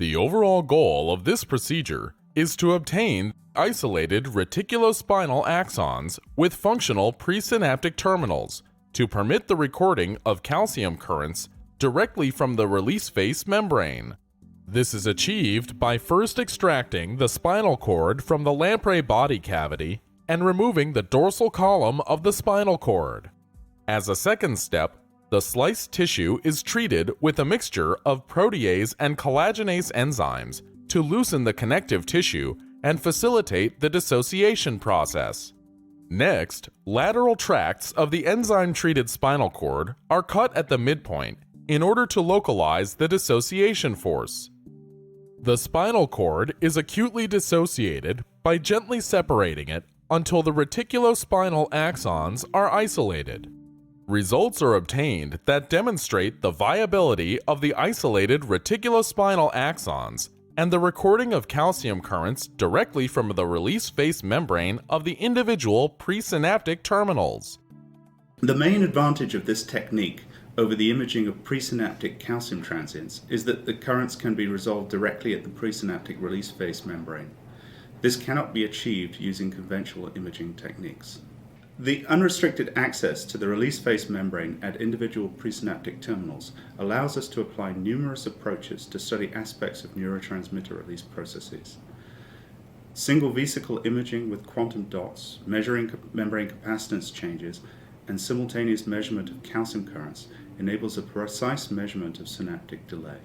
The overall goal of this procedure is to obtain isolated reticulospinal axons with functional presynaptic terminals to permit the recording of calcium currents directly from the release face membrane. This is achieved by first extracting the spinal cord from the Lamprey body cavity and removing the dorsal column of the spinal cord. As a second step, the sliced tissue is treated with a mixture of protease and collagenase enzymes to loosen the connective tissue and facilitate the dissociation process. Next, lateral tracts of the enzyme-treated spinal cord are cut at the midpoint in order to localize the dissociation force. The spinal cord is acutely dissociated by gently separating it until the reticulospinal axons are isolated. Results are obtained that demonstrate the viability of the isolated reticulospinal axons and the recording of calcium currents directly from the release face membrane of the individual presynaptic terminals. The main advantage of this technique over the imaging of presynaptic calcium transients is that the currents can be resolved directly at the presynaptic release face membrane. This cannot be achieved using conventional imaging techniques. The unrestricted access to the release face membrane at individual presynaptic terminals allows us to apply numerous approaches to study aspects of neurotransmitter release processes. Single vesicle imaging with quantum dots, measuring membrane capacitance changes, and simultaneous measurement of calcium currents enables a precise measurement of synaptic delay.